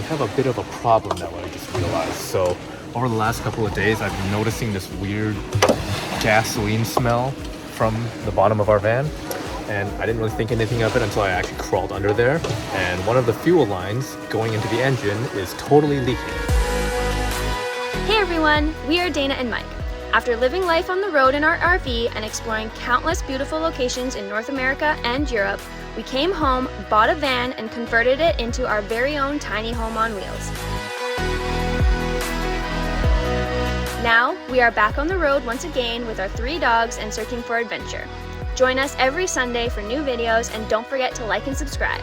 have a bit of a problem now I just realized. So over the last couple of days, I've been noticing this weird gasoline smell from the bottom of our van. And I didn't really think anything of it until I actually crawled under there. And one of the fuel lines going into the engine is totally leaking. Hey everyone, we are Dana and Mike. After living life on the road in our RV and exploring countless beautiful locations in North America and Europe, we came home, bought a van, and converted it into our very own tiny home on wheels. Now, we are back on the road once again with our 3 dogs and searching for adventure. Join us every Sunday for new videos, and don't forget to like and subscribe.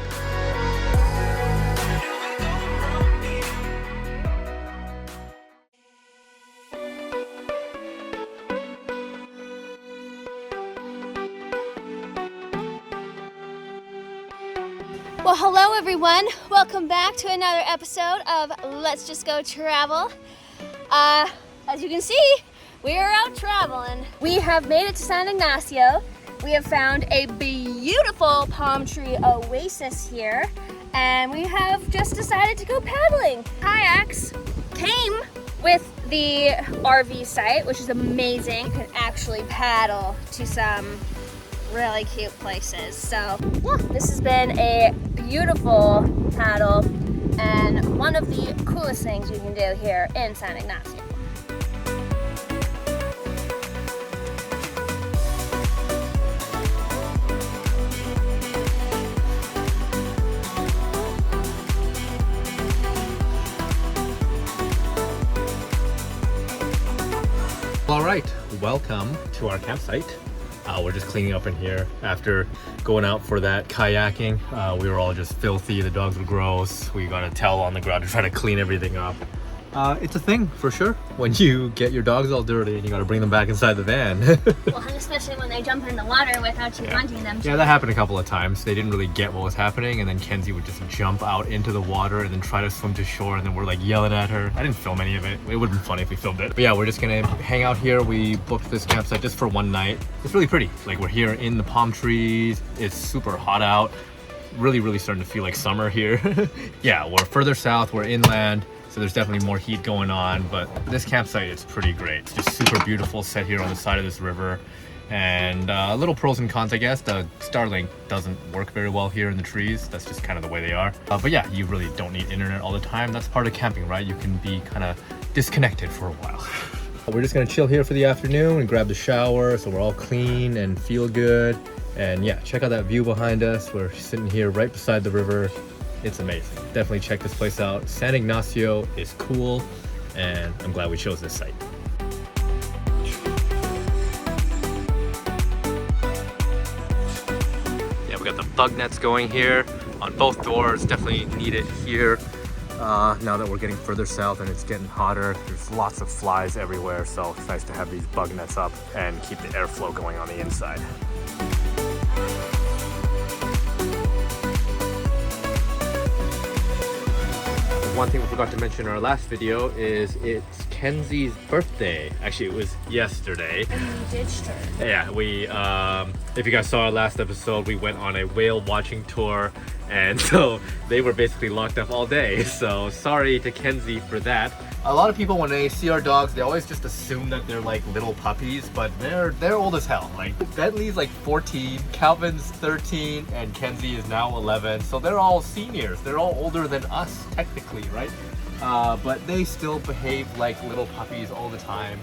Well, hello everyone. Welcome back to another episode of Let's Just Go Travel. As you can see, we are out traveling. We have made it to San Ignacio. We have found a beautiful palm tree oasis here, and we have just decided to go paddling. Kayaks came with the RV site, which is amazing. You can actually paddle to some really cute places. So yeah, this has been a beautiful paddle and one of the coolest things you can do here in San Ignacio. All right, welcome to our campsite. We're just cleaning up in here after going out for that kayaking. We were all just filthy. The dogs were gross. We got a towel on the ground to try to clean everything up. It's a thing for sure when you get your dogs all dirty and you got to bring them back inside the van. Well, and especially when they jump in the water without you wanting them to. Yeah, that happened a couple of times. They didn't really get what was happening, and then Kenzie would just jump out into the water and then try to swim to shore, and then we're like yelling at her. I didn't film any of it. It would have been funny if we filmed it. But yeah, we're just gonna hang out here. We booked this campsite just for one night. It's really pretty. Like, we're here in the palm trees. It's super hot out. Really starting to feel like summer here. Yeah, we're further south, we're inland, so there's definitely more heat going on, but this campsite is pretty great. It's just super beautiful, set here on the side of this river. And little pros and cons, I guess. The Starlink doesn't work very well here in the trees. That's just kind of the way they are. But yeah, you really don't need internet all the time. That's part of camping, right? You can be kind of disconnected for a while. We're just gonna chill here for the afternoon and grab the shower so we're all clean and feel good. And yeah, check out that view behind us. We're sitting here right beside the river. It's amazing. Definitely check this place out. San Ignacio is cool, and I'm glad we chose this site. Yeah, we got the bug nets going here on both doors. Definitely need it here. Now that we're getting further south and it's getting hotter, there's lots of flies everywhere, so it's nice to have these bug nets up and keep the airflow going on the inside. One thing we forgot to mention in our last video is it's Kenzie's birthday. Actually, it was yesterday. And we ditched her. Yeah, we, if you guys saw our last episode, we went on a whale watching tour, and so they were basically locked up all day. So sorry to Kenzie for that. A lot of people, when they see our dogs, they always just assume that they're like little puppies, but they're old as hell. Like, Bentley's like 14, Calvin's 13, and Kenzie is now 11. So they're all seniors. They're all older than us, technically, right? But they still behave like little puppies all the time.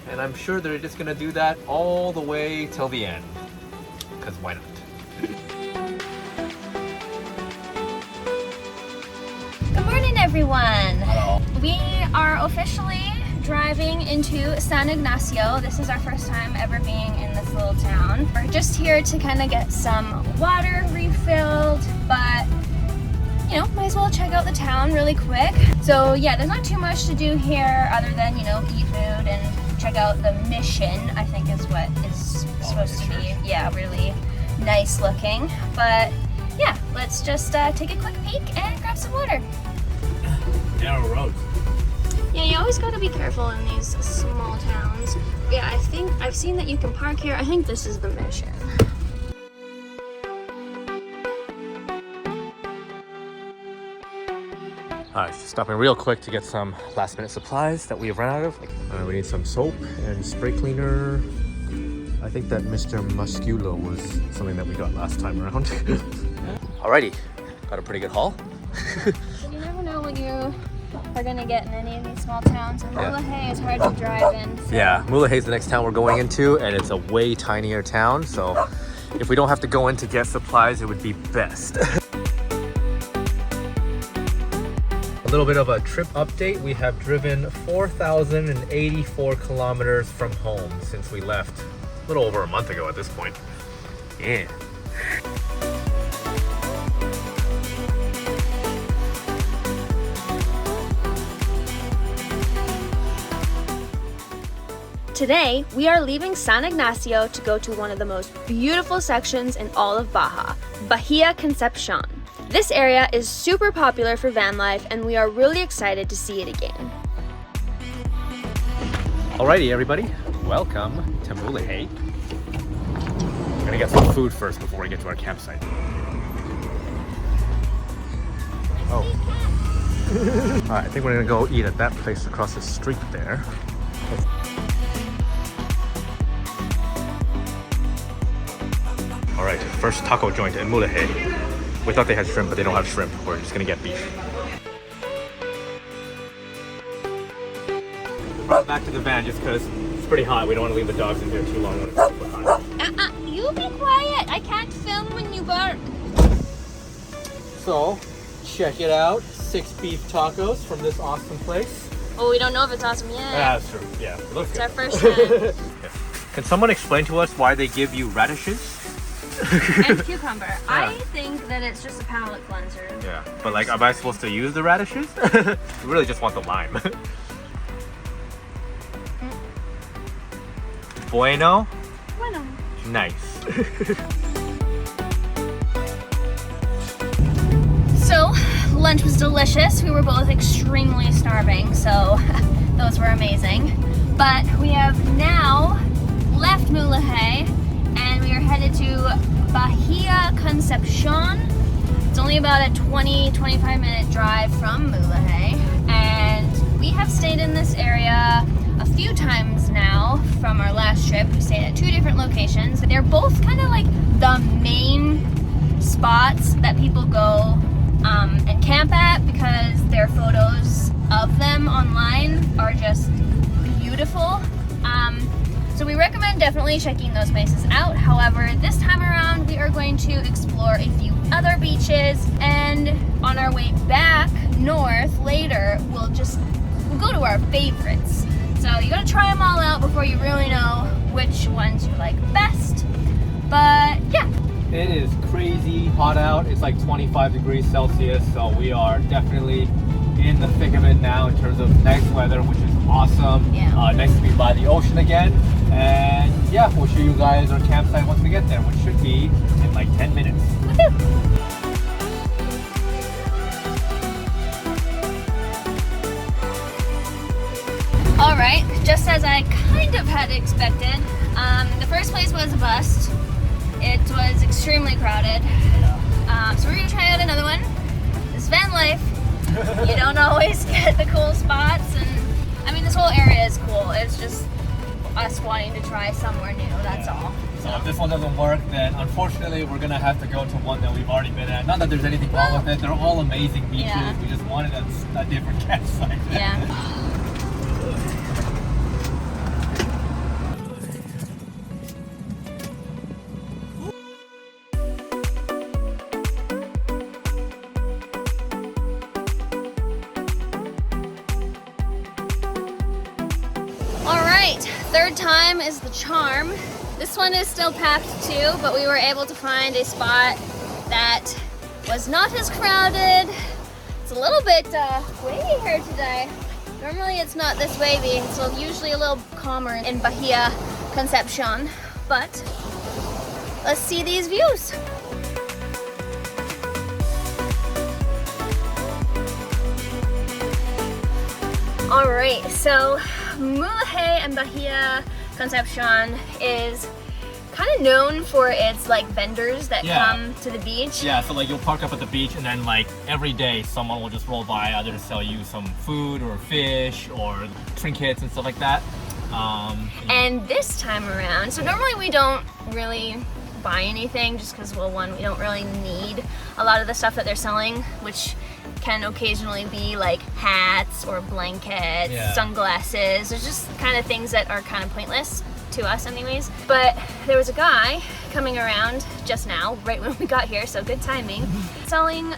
And I'm sure they're just gonna do that all the way till the end. Because why not? Good morning, everyone. Hello. We are officially driving into San Ignacio. This is our first time ever being in this little town. We're just here to kind of get some water refilled, but you know, might as well check out the town really quick. So yeah, there's not too much to do here other than, you know, eat food and check out the mission, I think is what is supposed to be, yeah, really nice looking. But yeah, let's just take a quick peek and grab some water. Narrow roads. Yeah, you always got to be careful in these small towns. Yeah, I think I've seen that you can park here. I think this is the mission. Alright, stopping real quick to get some last minute supplies that we have run out of. We need some soap and spray cleaner. I think that Mr. Musculo was something that we got last time around. Alrighty, got a pretty good haul. You never know what you are gonna get in any of these small towns. And Mulahay is hard to drive in. So. Yeah, Mulahay is the next town we're going into, and it's a way tinier town. So if we don't have to go in to get supplies, it would be best. A little bit of a trip update. We have driven 4,084 kilometers from home since we left a little over a month ago at this point. Yeah. Today, we are leaving San Ignacio to go to one of the most beautiful sections in all of Baja, Bahia Concepcion. This area is super popular for van life, and we are really excited to see it again. Alrighty, everybody, welcome to Mulahay. We're gonna get some food first before we get to our campsite. Oh. Alright, I think we're gonna go eat at that place across the street there. Alright, first taco joint in Mulahay. We thought they had shrimp, but they don't have shrimp. We're just gonna get beef. Brought back to the van just because it's pretty hot. We don't want to leave the dogs in here too long. You be quiet. I can't film when you bark. So, check it out. 6 beef tacos from this awesome place. Oh, we don't know if it's awesome yet. Yeah, that's true. Yeah, it looks It's good. our first time. Can someone explain to us why they give you radishes? And cucumber. Yeah. I think that it's just a palate cleanser. Yeah, but like, am I supposed to use the radishes? We really just want the lime. Bueno? Bueno. Nice. So, lunch was delicious. We were both extremely starving, so those were amazing. But we have now left Mulahay, and we are headed to Bahia Concepcion. It's only about a 20-25 minute drive from Mulahay, and we have stayed in this area a few times now from our last trip. We stayed at 2 different locations. They're both kind of like the main spots that people go and camp at because their photos of them online are just beautiful. So we recommend definitely checking those places out. However, this time around we are going to explore a few other beaches, and on our way back north later we'll go to our favorites. So you gotta try them all out before you really know which ones you like best. But yeah. It is crazy hot out. It's like 25 degrees Celsius, so we are definitely in the thick of it now in terms of nice weather, which is awesome. Yeah. Nice to be by the ocean again. And yeah, we'll show you guys our campsite once we get there, which should be in like 10 minutes. Alright, just as I kind of had expected, the first place was a bust. It was extremely crowded. So we're going to try out another one. This is Vanlife. You don't always get the cool spots, and I mean this whole area is cool. It's just us wanting to try somewhere new, that's all. So if this one doesn't work, then unfortunately we're gonna have to go to one that we've already been at. Not that there's anything wrong with it, they're all amazing beaches. Yeah. We just wanted a different campsite. Yeah. Third time is the charm. This one is still packed too, but we were able to find a spot that was not as crowded. It's a little bit wavy here today. Normally it's not this wavy. It's usually a little calmer in Bahia Concepcion, but let's see these views. All right, so Mulahay and Bahia Concepcion is kind of known for its like vendors that Yeah. come to the beach. Yeah, so like you'll park up at the beach and then like every day someone will just roll by either to sell you some food or fish or trinkets and stuff like that. And this time around, so normally we don't really buy anything just because, well, one, we don't really need a lot of the stuff that they're selling, which can occasionally be like hats or blankets, Yeah. sunglasses. There's just kind of things that are kind of pointless to us anyways. But there was a guy coming around just now, right when we got here, so good timing, selling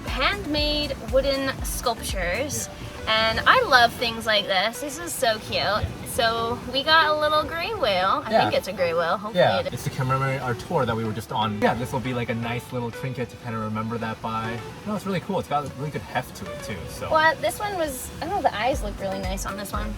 handmade wooden sculptures. And I love things like this. This is so cute. So we got a little gray whale. I think it's a gray whale. Hopefully Yeah, it is. it's to commemorate our tour that we were just on. Yeah, this will be like a nice little trinket to kind of remember that by. No, it's really cool. It's got a really good heft to it too. So. Well, this one was, I don't know, the eyes look really nice on this one.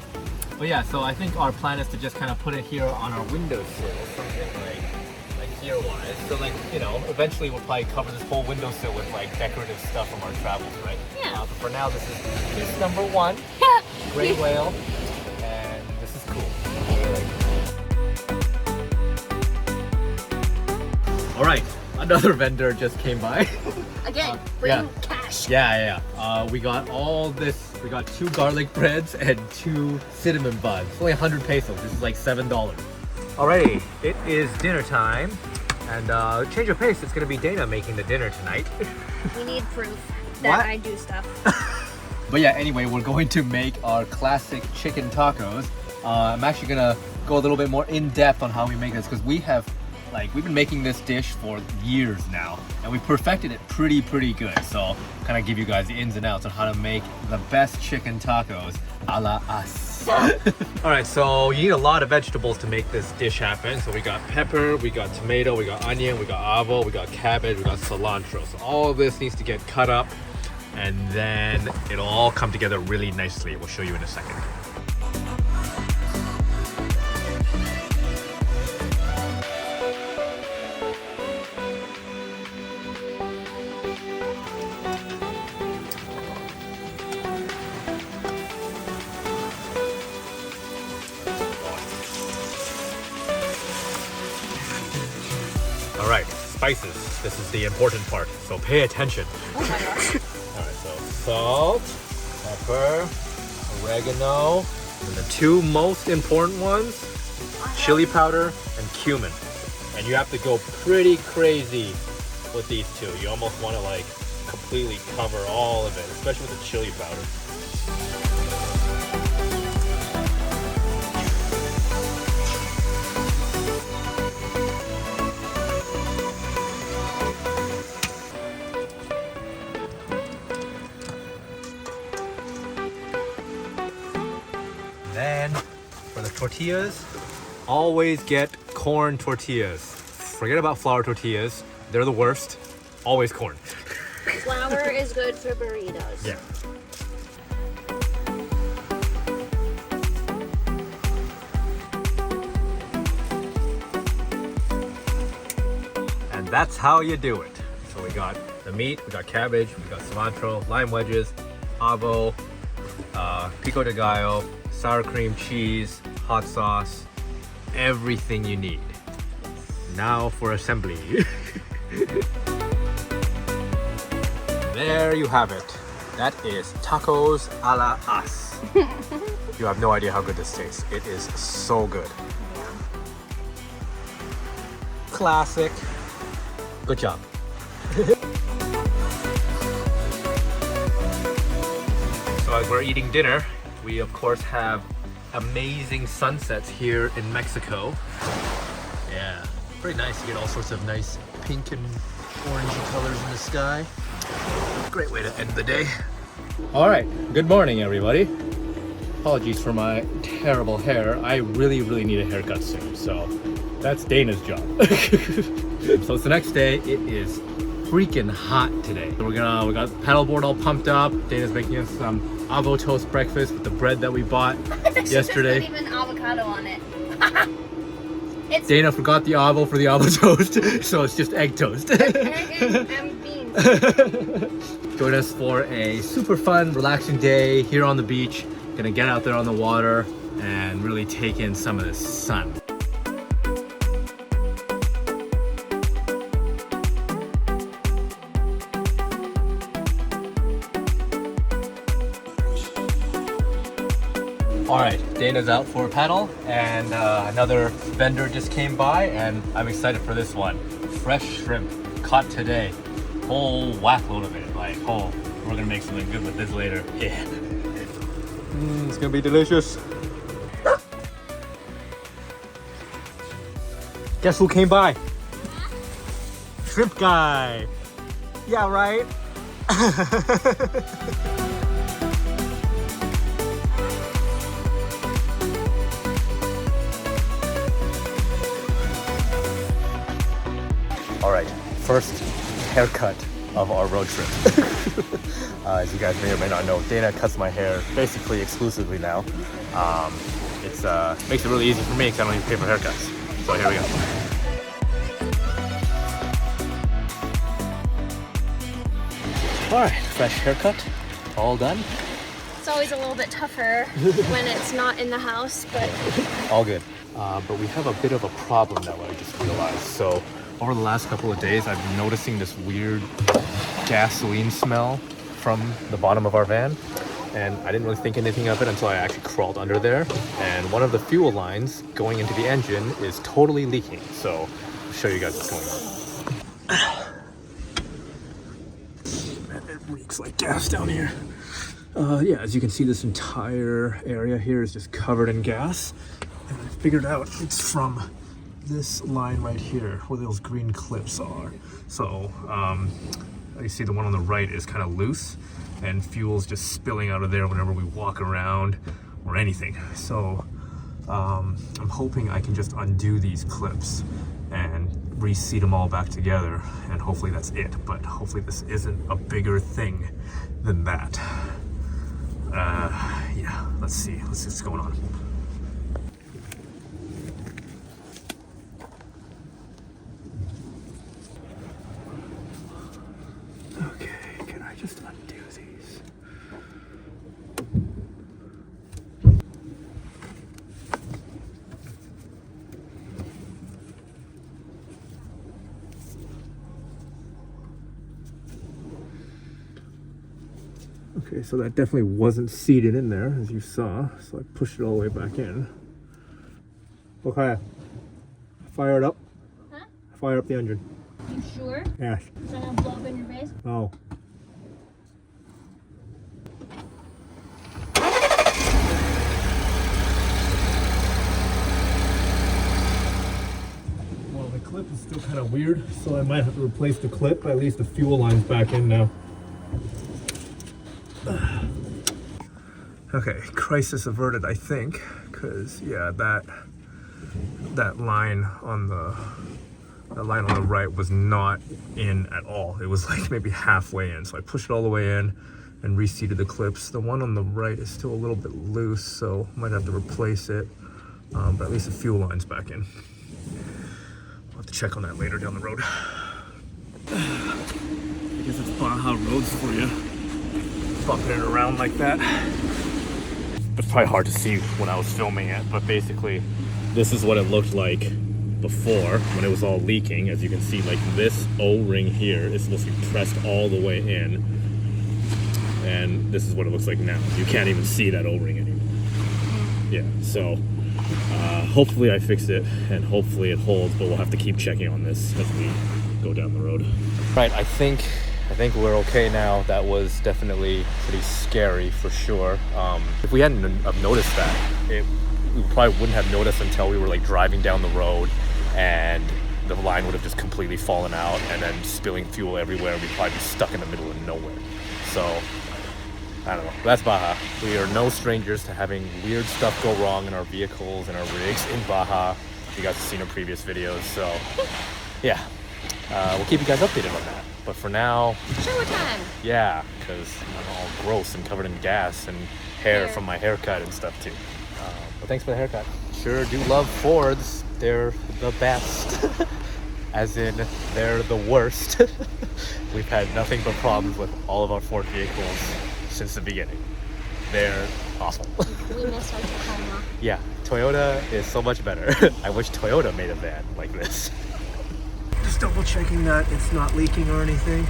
But yeah, so I think our plan is to just kind of put it here on our windowsill, something like here wise. So like, you know, eventually we'll probably cover this whole windowsill with like decorative stuff from our travels, right? Yeah. But for now, this is piece number 1, gray whale, and this is cool. All right, another vendor just came by. Again, yeah. bring cash. Yeah. We got all this. We got 2 garlic breads and 2 cinnamon buns. Only 100 pesos. This is like $7. Alrighty, it is dinner time. And change of pace, it's gonna be Dana making the dinner tonight. We need proof that What? I do stuff. But yeah, anyway, we're going to make our classic chicken tacos. I'm actually gonna go a little bit more in depth on how we make this because we've been making this dish for years now and we perfected it pretty good. So kind of give you guys the ins and outs on how to make the best chicken tacos a la us. All right, so you need a lot of vegetables to make this dish happen. So we got pepper, we got tomato, we got onion, we got avo, we got cabbage, we got cilantro. So all of this needs to get cut up and then it'll all come together really nicely. We'll show you in a second. All right, spices. This is the important part, so pay attention. Oh my gosh. All right, so salt, pepper, oregano, and the 2 most important ones, chili powder and cumin. And you have to go pretty crazy with these 2. You almost want to like completely cover all of it, especially with the chili powder. Then for the tortillas, always get corn tortillas. Forget about flour tortillas. They're the worst. Always corn. Flour is good for burritos. Yeah. And that's how you do it. So we got the meat, we got cabbage, we got cilantro, lime wedges, avo, pico de gallo, sour cream, cheese, hot sauce, everything you need. Now for assembly. There you have it. That is tacos a la us. You have no idea how good this tastes. It is so good. Classic. Good job. So as we're eating dinner, we of course have amazing sunsets here in Mexico. Yeah, pretty nice. You get all sorts of nice pink and orangey colors in the sky. Great way to end the day. All right, good morning everybody. Apologies for my terrible hair. I really need a haircut soon, so that's Dana's job. So it's the next day. It is freaking hot today. So we got the paddleboard all pumped up. Dana's making us some avo toast breakfast with the bread that we bought yesterday. There's not even avocado on it. Dana forgot the avo for the avo toast, so it's just egg toast. Egg and beans. Join us for a super fun, relaxing day here on the beach. Gonna get out there on the water and really take in some of the sun. All right, Dana's out for a paddle, and another vendor just came by, and I'm excited for this one. Fresh shrimp, caught today. Whole whack load of it. Like, oh, we're gonna make something good with this later. Yeah. It's gonna be delicious. Guess who came by? Shrimp guy. Yeah, right? All right, first haircut of our road trip. As you guys may or may not know, Dana cuts my hair basically exclusively now. It's makes it really easy for me because I don't even pay for haircuts. So here we go. All right, fresh haircut, all done. It's always a little bit tougher when it's not in the house, but all good. But we have a bit of a problem now, I just realized. So over the last couple of days, I've been noticing this weird gasoline smell from the bottom of our van. And I didn't really think anything of it until I actually crawled under there. And one of the fuel lines going into the engine is totally leaking. So I'll show you guys what's going on. Man, it reeks like gas down here. Yeah, as you can see, this entire area here is just covered in gas. And I figured out it's from this line right here where those green clips are. So you see the one on the right is kind of loose and fuel's just spilling out of there whenever we walk around or anything. So I'm hoping I can just undo these clips and reseat them all back together, and hopefully that's it. But hopefully this isn't a bigger thing than that. Yeah, let's see what's going on. Okay, can I just undo these? Okay, so that definitely wasn't seated in there, as you saw. So I pushed it all the way back in. Okay, fire it up. Huh? Fire up the engine. You sure? Yeah. Is that gonna blow up in your face? Oh. Well, the clip is still kind of weird, so I might have to replace the clip. At least the fuel line's back in now. Okay, crisis averted, I think, because yeah, that line on the right was not in at all. It was like maybe halfway in, so I pushed it all the way in and reseated the clips. The one on the right is still a little bit loose, so might have to replace it, but at least the fuel line's back in. I'll have to check on that later down the road. I guess it's Baja roads for you, bumping it around like that. It's probably hard to see when I was filming it, but basically this is what it looked like before when it was all leaking. As you can see, like this O-ring here is supposed to be pressed all the way in, and this is what it looks like now. You can't even see that O-ring anymore. Yeah, so hopefully I fixed it and hopefully it holds, but we'll have to keep checking on this as we go down the road. Right, I think we're okay now. That was definitely pretty scary for sure. If we hadn't have noticed that, we probably wouldn't have noticed until we were like driving down the road and the line would have just completely fallen out and then spilling fuel everywhere. We'd probably be stuck in the middle of nowhere. So I don't know, that's Baja. We are no strangers to having weird stuff go wrong in our vehicles and our rigs in Baja. You guys have seen our previous videos, so yeah, we'll keep you guys updated on that. But for now, shower time. Yeah, because I'm all gross and covered in gas and hair from my haircut and stuff too. But thanks for the haircut. Sure do love Fords. They're the best. As in, they're the worst. We've had nothing but problems with all of our Ford vehicles since the beginning. They're awful. We miss our Tacoma. Yeah, Toyota is so much better. I wish Toyota made a van like this. Just double checking that it's not leaking or anything.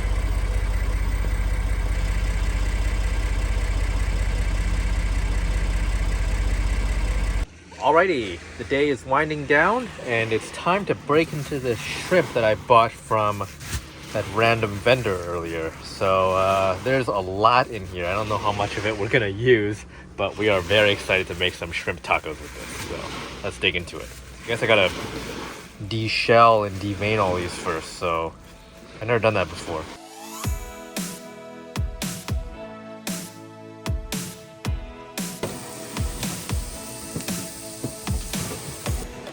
Alrighty, the day is winding down and it's time to break into the shrimp that I bought from that random vendor earlier. So there's a lot in here. I don't know how much of it we're gonna use, but we are very excited to make some shrimp tacos with this. So let's dig into it. I guess I gotta de-shell and devein all these first, so I've never done that before.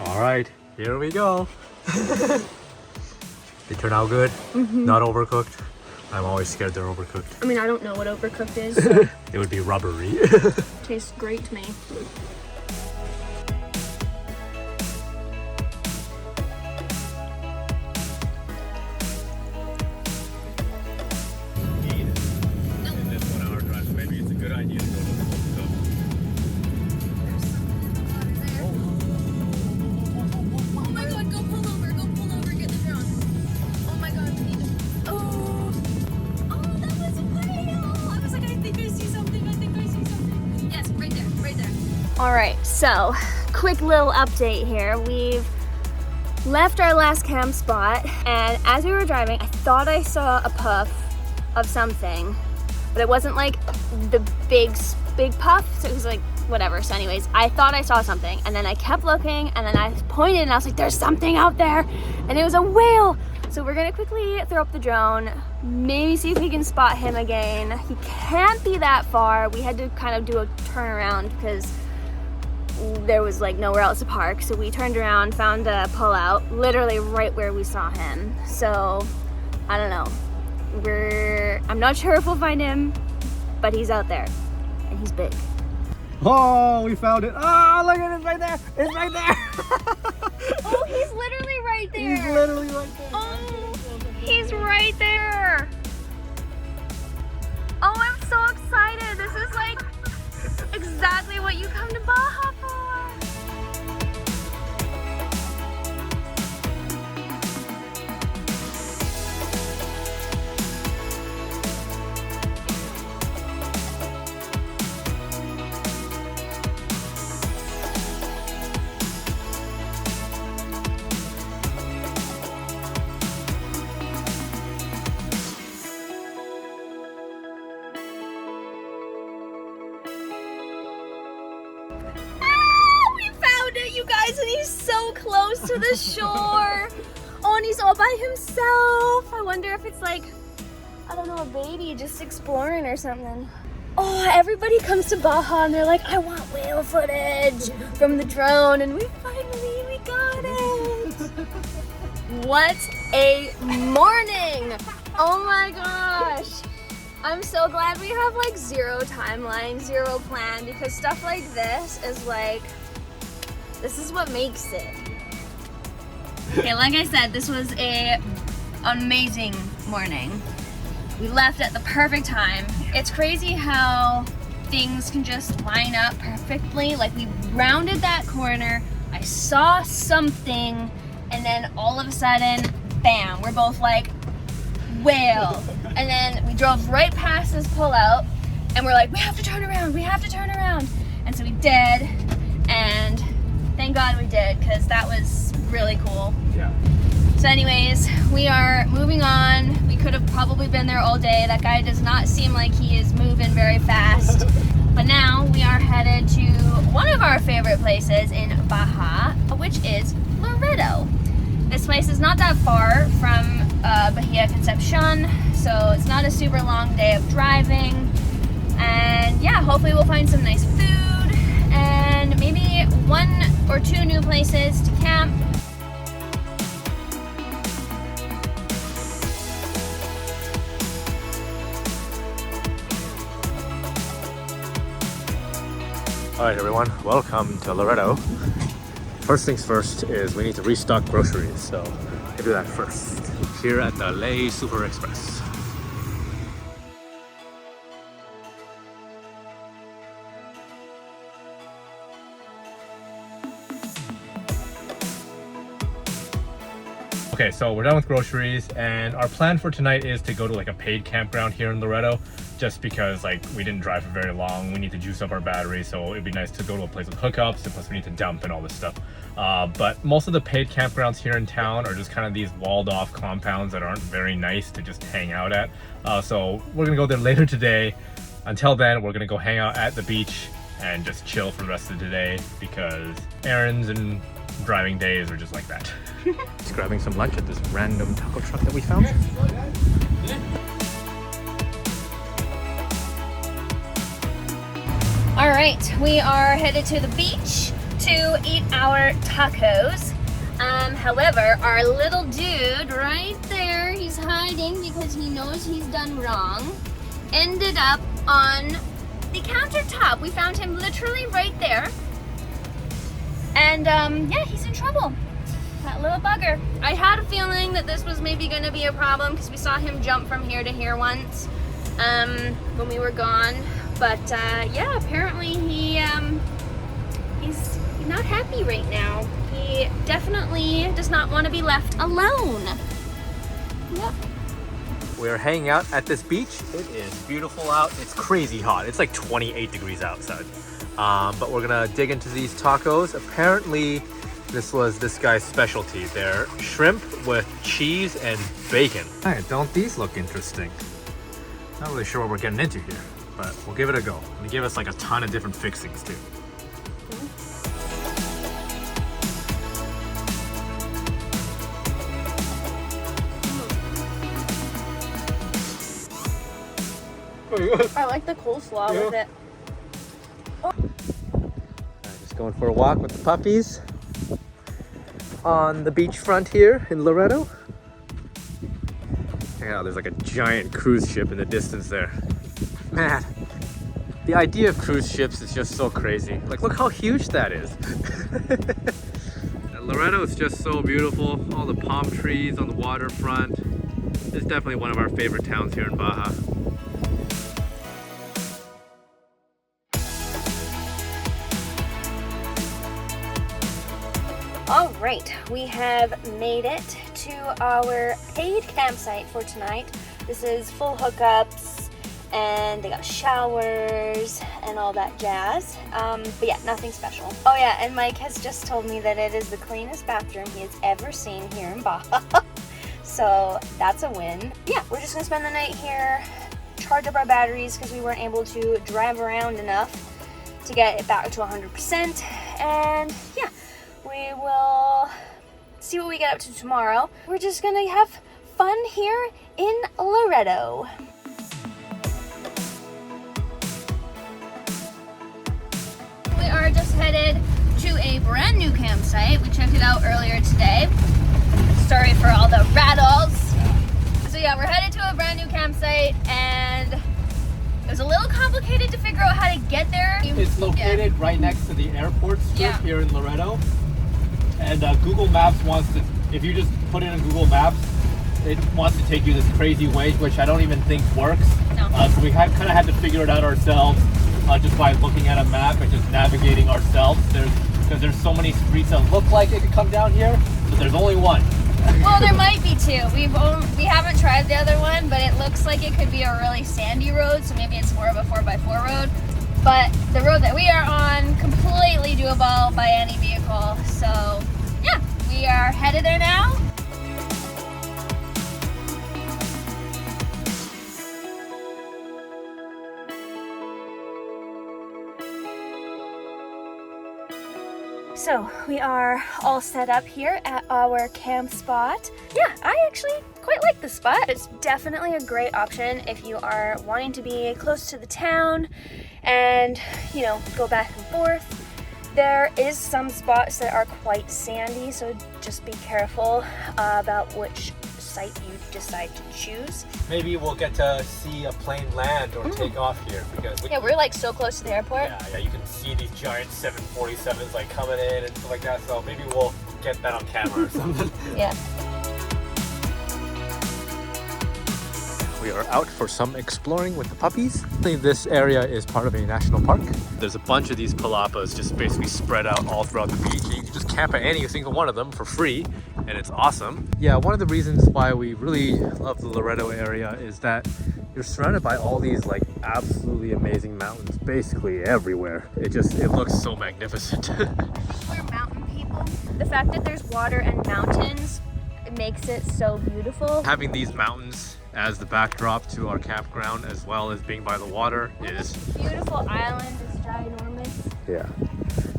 All right, here we go. They turn out good, not overcooked. I'm always scared they're overcooked. I mean, I don't know what overcooked is. It would be rubbery. Tastes great to me. In this 1 hour drive, so maybe it's a good idea to go to the Cold Cup. Oh my god, go pull over, get the drone. Oh my god, we need to... Oh, that was a whale! I was like, I think I see something. Yes, right there. Alright, so, quick little update here. We've left our last camp spot, and as we were driving, I thought I saw a puff of something, but it wasn't like the big puff, so it was like whatever. So anyways, I thought I saw something, and then I kept looking, and then I pointed and I was like, there's something out there, and it was a whale. So we're gonna quickly throw up the drone, maybe see if we can spot him again. He can't be that far. We had to kind of do a turnaround because there was like nowhere else to park, so we turned around, found a pullout literally right where we saw him. So I don't know, I'm not sure if we'll find him, but he's out there and he's big. Oh, we found it. Oh, look at it, right there. It's right there. Oh, he's literally right there. He's literally right there. Oh, he's right there. Oh, I'm so excited. This is like exactly what you come to Baja for. You guys, and he's so close to the shore. Oh, and he's all by himself. I wonder if it's like, I don't know, a baby just exploring or something. Oh, everybody comes to Baja and they're like, I want whale footage from the drone, and we got it. What a morning. Oh my gosh. I'm so glad we have like zero timeline, zero plan, because stuff like this is like, this is what makes it. Okay, like I said, this was an amazing morning. We left at the perfect time. It's crazy how things can just line up perfectly. Like, we rounded that corner, I saw something, and then all of a sudden, bam, we're both like, whale. And then we drove right past this pullout, and we're like, we have to turn around. And so we did, and thank God we did, because that was really cool. Yeah. So anyways, we are moving on. We could have probably been there all day. That guy does not seem like he is moving very fast. But now we are headed to one of our favorite places in Baja, which is Loreto. This place is not that far from Bahia Concepcion, so it's not a super long day of driving. And yeah, hopefully we'll find some nice food and maybe 1 or 2 new places to camp. Alright everyone, welcome to Loreto. First things first is we need to restock groceries, so we'll do that first. Here at the Lei Super Express. Okay, so we're done with groceries, and our plan for tonight is to go to like a paid campground here in Loreto. just because like we didn't drive for very long. We need to juice up our battery, so it'd be nice to go to a place with hookups, and plus we need to dump and all this stuff. But most of the paid campgrounds here in town are just kind of these walled off compounds that aren't very nice to just hang out at. So we're gonna go there later today. Until then, we're gonna go hang out at the beach and just chill for the rest of the day, because errands and driving days are just like that. Just grabbing some lunch at this random taco truck that we found. All right, we are headed to the beach to eat our tacos. However, our little dude right there, he's hiding because he knows he's done wrong, ended up on the countertop. We found him literally right there. And yeah, he's in trouble. That little bugger. I had a feeling that this was maybe gonna be a problem because we saw him jump from here to here once when we were gone. But yeah, apparently he's not happy right now. He definitely does not want to be left alone. Yep. We're hanging out at this beach. It is beautiful out. It's crazy hot. It's like 28 degrees outside. But we're gonna dig into these tacos. Apparently, this was this guy's specialty. They're shrimp with cheese and bacon. Hey, don't these look interesting? Not really sure what we're getting into here, but we'll give it a go. And they give us like a ton of different fixings too. I like the coleslaw with it. Just going for a walk with the puppies on the beachfront here in Loreto. Check it out, there's like a giant cruise ship in the distance there. Man, the idea of cruise ships is just so crazy. Like, look how huge that is. Loreto is just so beautiful. All the palm trees on the waterfront. It's definitely one of our favorite towns here in Baja. All right, we have made it to our paid campsite for tonight. This is full hookups, and they got showers and all that jazz. But yeah, nothing special. Oh yeah, and Mike has just told me that it is the cleanest bathroom he has ever seen here in Baja. So that's a win. Yeah, we're just gonna spend the night here, charge up our batteries because we weren't able to drive around enough to get it back to 100%. And yeah, we will see what we get up to tomorrow. We're just gonna have fun here in Loreto. We are just headed to a brand new campsite. We checked it out earlier today. Sorry for all the rattles. So yeah, we're headed to a brand new campsite, and it was a little complicated to figure out how to get there. It's located right next to the airport strip here in Loreto. And Google Maps wants to, if you just put it in Google Maps, it wants to take you this crazy way, which I don't even think works. No. So we kind of had to figure it out ourselves just by looking at a map and just navigating ourselves. Because there's so many streets that look like it could come down here, but there's only one. Well, there might be two. We haven't tried the other one, but it looks like it could be a really sandy road, so maybe it's more of a 4x4 road. But the road that we are on, completely doable by any vehicle. So yeah, we are headed there now. So we are all set up here at our camp spot. Yeah, I actually quite like this spot. It's definitely a great option if you are wanting to be close to the town and, you know, go back and forth. There is some spots that are quite sandy, so just be careful about which site you decide to choose. Maybe we'll get to see a plane land or take off here, because we're like so close to the airport. Yeah, you can see these giant 747s like coming in and stuff like that. So maybe we'll get that on camera or something. Yeah. We are out for some exploring with the puppies. This area is part of a national park. There's a bunch of these palapas just basically spread out all throughout the beach. You can just camp at any single one of them for free, and it's awesome. Yeah, one of the reasons why we really love the Loreto area is that you're surrounded by all these like absolutely amazing mountains basically everywhere. It looks so magnificent. We're mountain people. The fact that there's water and mountains, it makes it so beautiful. Having these mountains as the backdrop to our campground, as well as being by the water, is beautiful island. It's ginormous. Yeah.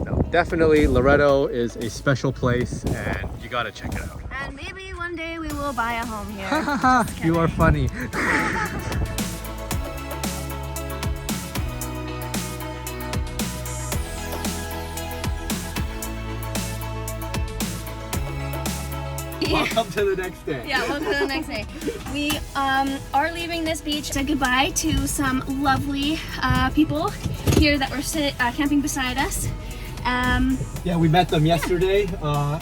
No, definitely Loreto is a special place and you gotta check it out. And maybe one day we will buy a home here. You are funny. Welcome to the next day. Yeah, welcome to the next day. We are leaving this beach. Said goodbye to some lovely people here that were camping beside us. Yeah, we met them yesterday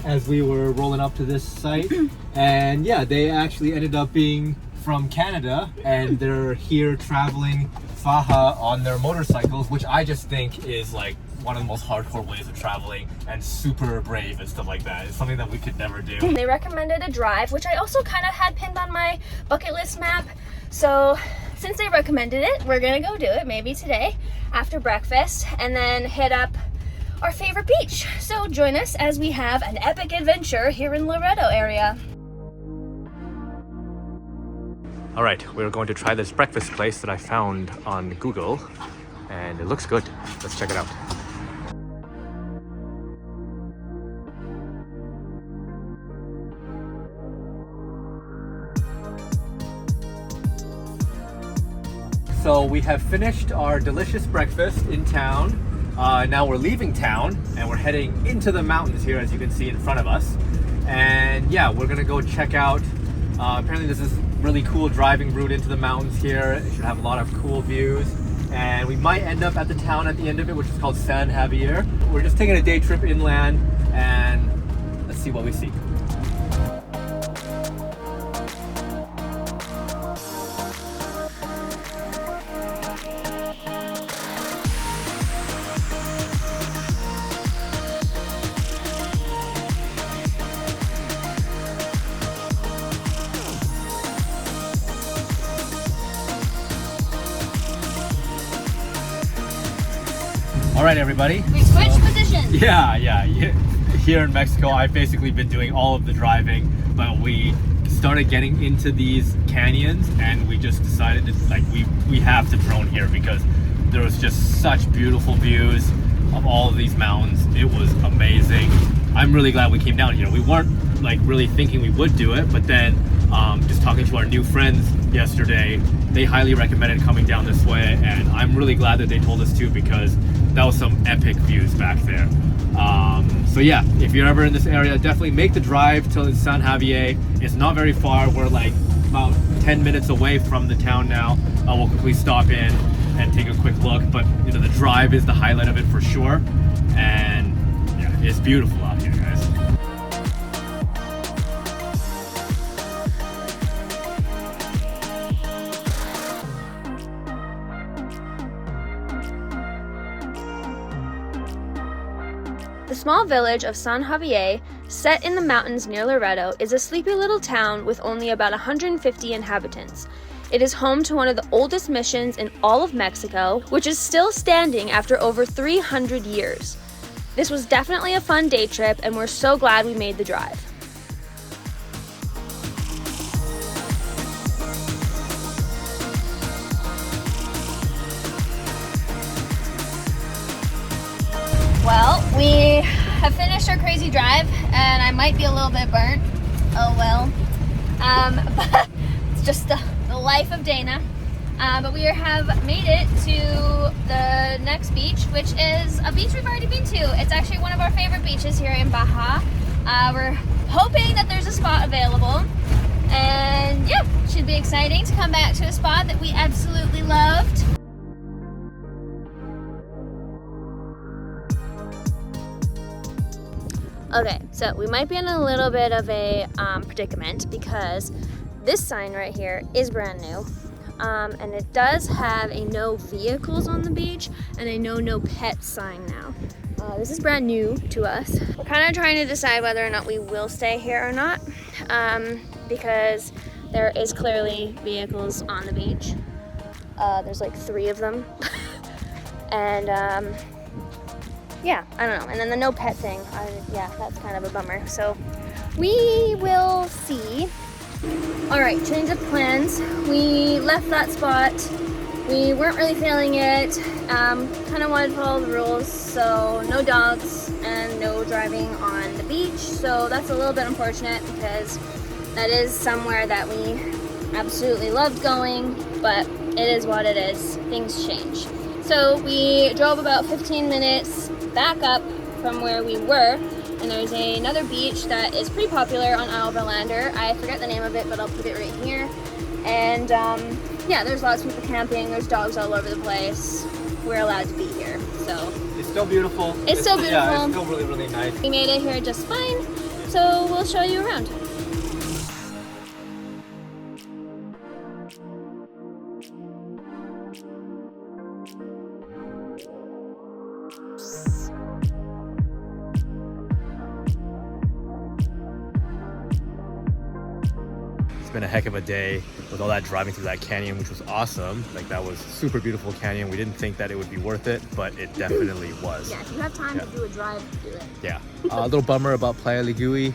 as we were rolling up to this site. And yeah, they actually ended up being from Canada and they're here traveling Baja on their motorcycles, which I just think is like one of the most hardcore ways of traveling and super brave and stuff like that. It's something that we could never do. They recommended a drive, which I also kind of had pinned on my bucket list map. So since they recommended it, we're gonna go do it maybe today after breakfast and then hit up our favorite beach. So join us as we have an epic adventure here in Loreto area. All right, we're going to try this breakfast place that I found on Google and it looks good. Let's check it out. So we have finished our delicious breakfast in town. Now we're leaving town and we're heading into the mountains here, as you can see in front of us. And yeah, we're gonna go check out, apparently this is really cool driving route into the mountains here. It should have a lot of cool views. And we might end up at the town at the end of it, which is called San Javier. We're just taking a day trip inland and let's see what we see. All right, everybody. We switched positions. Yeah. Here in Mexico, I've basically been doing all of the driving, but we started getting into these canyons and we just decided that like we have to drone here because there was just such beautiful views of all of these mountains. It was amazing. I'm really glad we came down here. We weren't like really thinking we would do it, but then just talking to our new friends yesterday, they highly recommended coming down this way, and I'm really glad that they told us to because that was some epic views back there. So yeah, if you're ever in this area, definitely make the drive to San Javier. It's not very far. We're like about 10 minutes away from the town now. We'll quickly stop in and take a quick look, but you know, the drive is the highlight of it for sure. And yeah, it's beautiful out here, guys. The small village of San Javier, set in the mountains near Loreto, is a sleepy little town with only about 150 inhabitants. It is home to one of the oldest missions in all of Mexico, which is still standing after over 300 years. This was definitely a fun day trip, and we're so glad we made the drive. Well, we have finished our crazy drive, and I might be a little bit burnt. Oh well. But it's just the life of Dana. But we have made it to the next beach, which is a beach we've already been to. It's actually one of our favorite beaches here in Baja. We're hoping that there's a spot available. And yeah, should be exciting to come back to a spot that we absolutely loved. Okay, so we might be in a little bit of a predicament because this sign right here is brand new. And it does have a no vehicles on the beach and a no pets sign now. This is brand new to us. We're kind of trying to decide whether or not we will stay here or not because there is clearly vehicles on the beach. There's like 3 of them. And yeah, I don't know. And then the no pet thing, yeah, that's kind of a bummer. So we will see. All right, change of plans. We left that spot. We weren't really feeling it. Kind of wanted to follow the rules. So no dogs and no driving on the beach. So that's a little bit unfortunate because that is somewhere that we absolutely loved going, but it is what it is. Things change. So we drove about 15 minutes back up from where we were, and there's another beach that is pretty popular on Isle Verlander. I forget the name of it, but I'll put it right here. And yeah, there's lots of people camping. There's dogs all over the place. We're allowed to be here, so. It's still beautiful. It's still beautiful. Yeah, it's still really, really nice. We made it here just fine, so we'll show you around. Been a heck of a day with all that driving through that canyon, which was awesome. Like, that was super beautiful canyon. We didn't think that it would be worth it, but it definitely was. Yeah, if you have time to do a drive, do it. Yeah. A little bummer about Playa Ligui.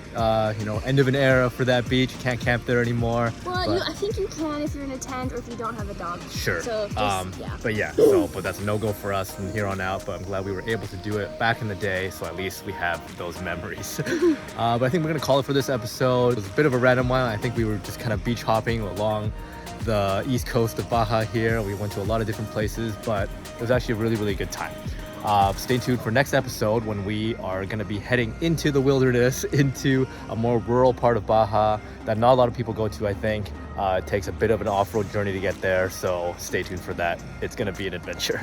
You know, end of an era for that beach. You can't camp there anymore. Well, I think you can if you're in a tent or if you don't have a dog. Sure. So just, yeah. But yeah, but that's a no-go for us from here on out. But I'm glad we were able to do it back in the day, so at least we have those memories. But I think we're gonna call it for this episode. It was a bit of a random one. I think we were just kind of beach hopping along the east coast of Baja here. We went to a lot of different places, but it was actually a really, really good time. Stay tuned for next episode when we are going to be heading into the wilderness, into a more rural part of Baja that not a lot of people go to, I think. It takes a bit of an off-road journey to get there, so stay tuned for that. It's going to be an adventure.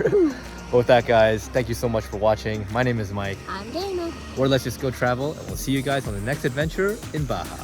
But with that, guys, thank you so much for watching. My name is Mike. I'm Dana. Or Let's Just Go Travel, and we'll see you guys on the next adventure in Baja.